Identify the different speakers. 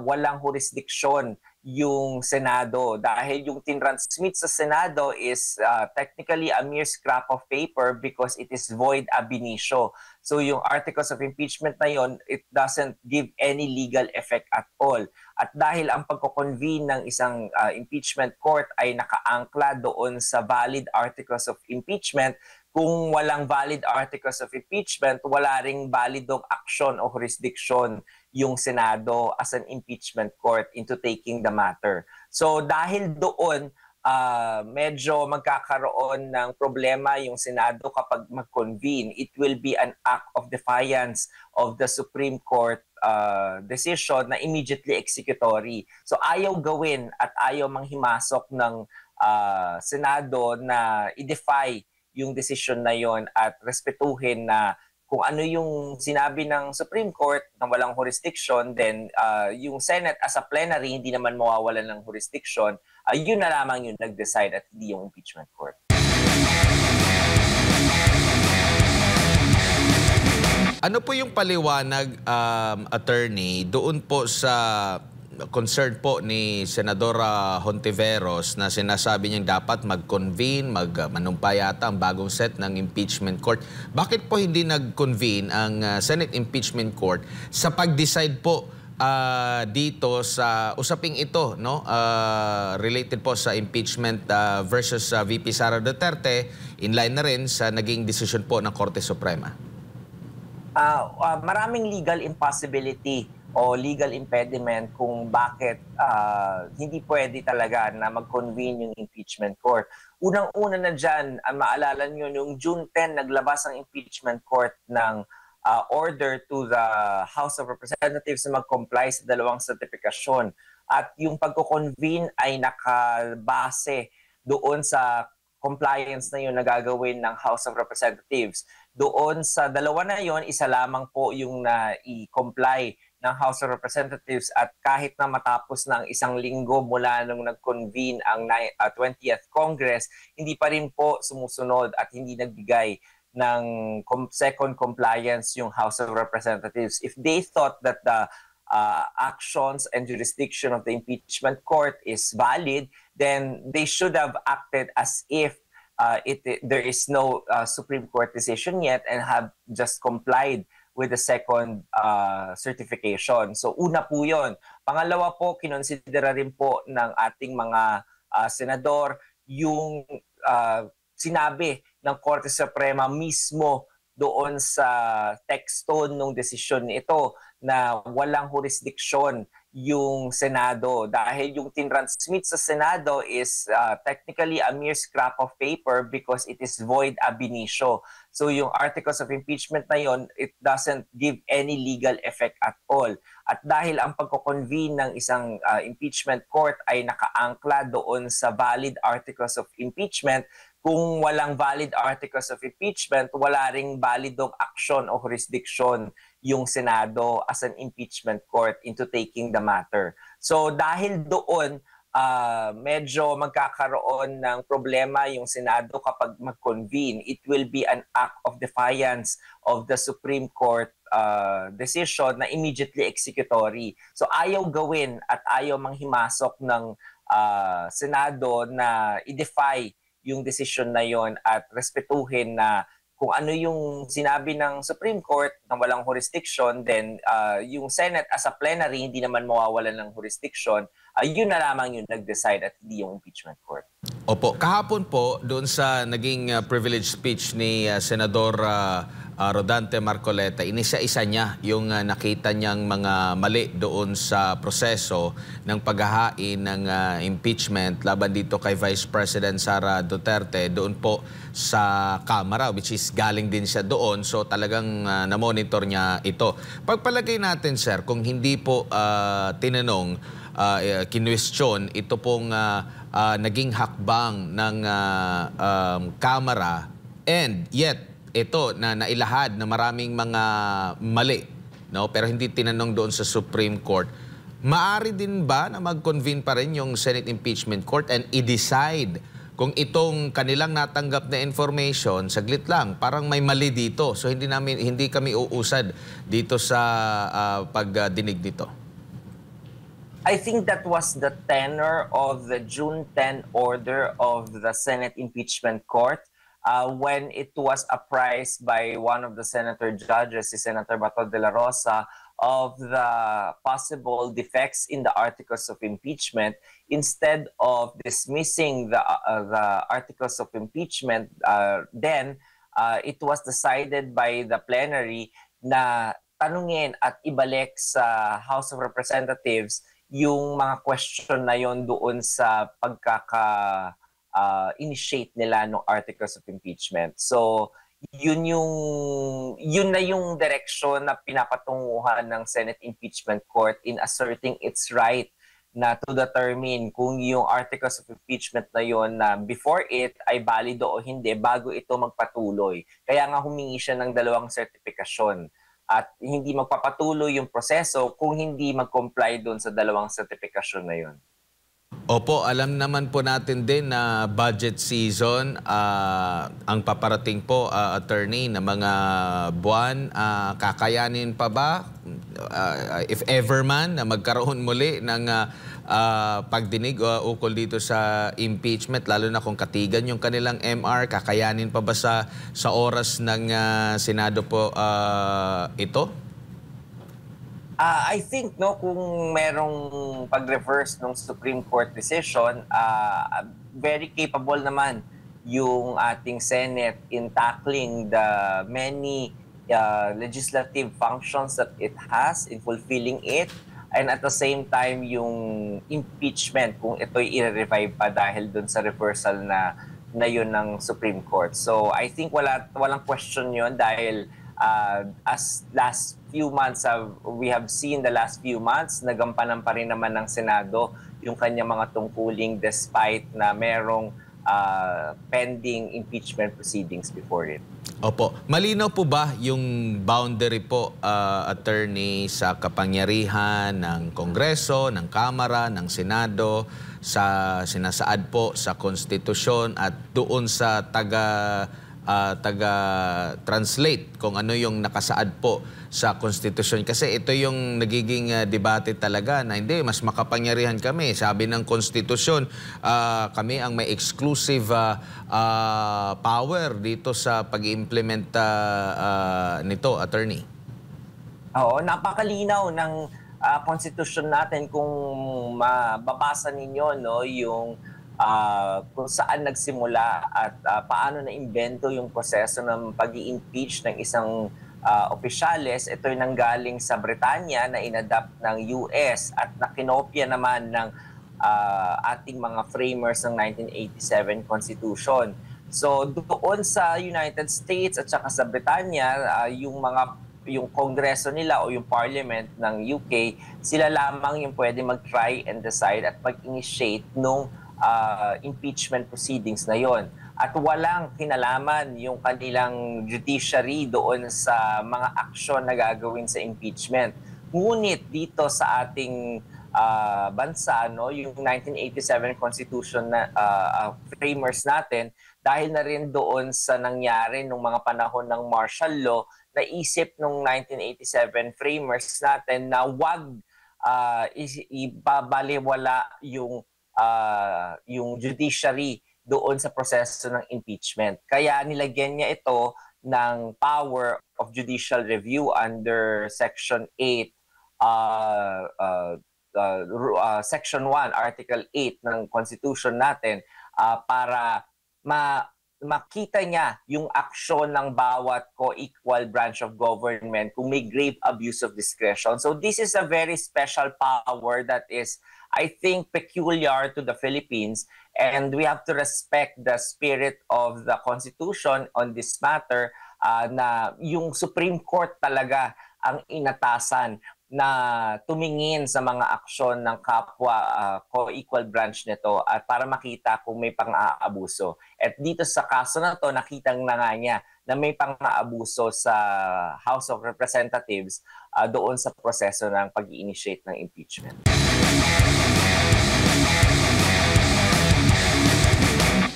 Speaker 1: walang jurisdiction yung Senado dahil yung tinransmit sa Senado is technically a mere scrap of paper because it is void ab initio. So yung articles of impeachment na yon, it doesn't give any legal effect at all. At dahil ang pagko-convene ng isang impeachment court ay nakaangkla doon sa valid articles of impeachment, kung walang valid articles of impeachment, wala ring validong aksyon o jurisdiction yung Senado as an impeachment court into taking the matter. So dahil doon, medyo magkakaroon ng problema yung Senado kapag mag-convene. It will be an act of defiance of the Supreme Court decision na immediately executory. So ayaw gawin at ayaw manghimasok ng Senado na i-defy yung decision na yon at respetuhin na kung ano yung sinabi ng Supreme Court na walang jurisdiction, then yung Senate as a plenary hindi naman mawawalan ng jurisdiction, yun na lamang yung nag-decide at hindi yung impeachment court.
Speaker 2: Ano po yung paliwanag, attorney, doon po sa concern po ni Senadora Hontiveros na sinasabi niyang dapat mag-convene, manumpayata ang bagong set ng impeachment court. Bakit po hindi nag-convene ang Senate Impeachment Court sa pag-decide po dito sa usaping ito, no? Related po sa impeachment versus VP Sara Duterte, in line na rin sa naging desisyon po ng Korte Suprema?
Speaker 1: Maraming legal impossibility o legal impediment kung bakit hindi pwede talaga na mag-convene yung impeachment court. Unang-una na dyan, maalala nyo, noong June 10, naglabas ang impeachment court ng order to the House of Representatives na mag-comply sa dalawang sertifikasyon. At yung pagko-convene ay nakabase doon sa compliance na yun na gagawin ng House of Representatives. Doon sa dalawa na yon, isa lamang po yung na-i-comply ng House of Representatives at kahit na matapos na ang isang linggo mula nung nag-convene ang 20th Congress, hindi pa rin po sumusunod at hindi nagbigay ng second compliance yung House of Representatives. If they thought that the actions and jurisdiction of the impeachment court is valid, then they should have acted as if there is no Supreme Court decision yet and have just complied with the second certification. So una po yun. Pangalawa po, kinonsidera rin po ng ating mga senador yung sinabi ng Korte Suprema mismo doon sa teksto ng desisyon nito na walang jurisdiction yung Senado dahil yung tinransmit sa Senado is technically a mere scrap of paper because it is void ab initio. So yung articles of impeachment na yon, it doesn't give any legal effect at all. At dahil ang pagko-convene ng isang impeachment court ay nakaangkla doon sa valid articles of impeachment, kung walang valid articles of impeachment, wala ring validong aksyon o jurisdiction yung Senado as an impeachment court into taking the matter. So dahil doon, medyo magkakaroon ng problema yung Senado kapag mag-convene. It will be an act of defiance of the Supreme Court decision na immediately executory. So ayaw gawin at ayaw manghimasok ng Senado na i-defy yung decision na yon at respetuhin na kung ano yung sinabi ng Supreme Court na walang jurisdiction, then yung Senate as a plenary hindi naman mawawalan ng jurisdiction, yun na lamang yung nag-decide at hindi yung impeachment court.
Speaker 2: Opo, kahapon po doon sa naging privilege speech ni Senador Rodante Marcoleta, inisa-isa niya yung nakita niyang mga mali doon sa proseso ng paghahain ng impeachment laban dito kay Vice President Sara Duterte doon po sa Kamara, which is galing din siya doon. So talagang na-monitor niya ito. Pagpalagay natin, sir, kung hindi po tinanong, kinwestiyon ito pong naging hakbang ng Kamara and yet ito na nailahad na maraming mga mali, no? Pero hindi tinanong doon sa Supreme Court. Maari din ba na mag-convene pa rin yung Senate Impeachment Court and i-decide kung itong kanilang natanggap na information, saglit lang, parang may mali dito. So hindi kami uusad dito sa pagdinig dito.
Speaker 1: I think that was the tenor of the June 10 order of the Senate Impeachment Court when it was apprised by one of the senator judges, si Senator Bato de la Rosa, of the possible defects in the articles of impeachment. Instead of dismissing the articles of impeachment, then it was decided by the plenary na tanungin at ibalik sa House of Representatives yung mga question na yon doon sa initiate nila ng articles of impeachment. So yun na yung direction na pinapatunguhan ng Senate Impeachment Court in asserting its right na to determine kung yung articles of impeachment na yon na before it ay balido o hindi bago ito magpatuloy. Kaya nga humingi siya ng 2 sertifikasyon at hindi magpapatuloy yung proseso kung hindi mag-comply doon sa 2 sertifikasyon na yon.
Speaker 2: Opo, alam naman po natin din na budget season ang paparating po, attorney, na mga buwan. Kakayanin pa ba, if ever man, na magkaroon muli ng pagdinig ukol dito sa impeachment, lalo na kung katigan yung kanilang MR? Kakayanin pa ba sa oras ng Senado po ito?
Speaker 1: I think kung merong pag-reverse ng Supreme Court decision, very capable naman yung ating Senate in tackling the many legislative functions that it has, in fulfilling it, and at the same time yung impeachment kung ito'y i-revive pa dahil dun sa reversal na yun ng Supreme Court. So I think walang question yun dahil as last few months, we have seen the last few months, nagampanan pa rin naman ng Senado yung kanyang mga tungkuling despite na merong pending impeachment proceedings before it.
Speaker 2: Opo. Malinaw po ba yung boundary po, attorney, sa kapangyarihan ng Kongreso, ng Kamara, ng Senado, sa sinasaad po sa konstitusyon at doon sa taga-translate kung ano yung nakasaad po sa konstitusyon? Kasi ito yung nagiging debate talaga na hindi, mas makapangyarihan kami. Sabi ng konstitusyon, kami ang may exclusive power dito sa pag-implement nito, attorney.
Speaker 1: Oo, napakalinaw ng konstitusyon natin kung mababasa ninyo yung kung saan nagsimula at paano na-imbento yung proseso ng pag-i-impeach ng isang opisyales. Ito'y nanggaling sa Britanya na inadapt ng US at nakinopya naman ng ating mga framers ng 1987 Constitution. So doon sa United States at saka sa Britanya, yung kongreso nila o yung parliament ng UK, sila lamang yung pwede mag-try and decide at mag-initiate nung impeachment proceedings na yon. At walang kinalaman yung kanilang judiciary doon sa mga aksyon na gagawin sa impeachment. Ngunit dito sa ating bansa, yung 1987 Constitution na framers natin, dahil na rin doon sa nangyari nung mga panahon ng martial law, naisip nung 1987 framers natin na wag ibabaliwala yung judiciary doon sa proseso ng impeachment. Kaya nilagyan niya ito ng power of judicial review under Section 8, Section 1, Article 8 ng Constitution natin para makita niya yung aksyon ng bawat co-equal branch of government kung may grave abuse of discretion. So this is a very special power that is, I think, peculiar to the Philippines, and we have to respect the spirit of the Constitution on this matter, na yung Supreme Court talaga ang inatasan na tumingin sa mga aksyon ng kapwa co-equal branch nito at para makita kung may pang-aabuso. At dito sa kaso na to, nakitang na nga niya na may pang-aabuso sa House of Representatives doon sa proseso ng pag-i-initiate ng impeachment.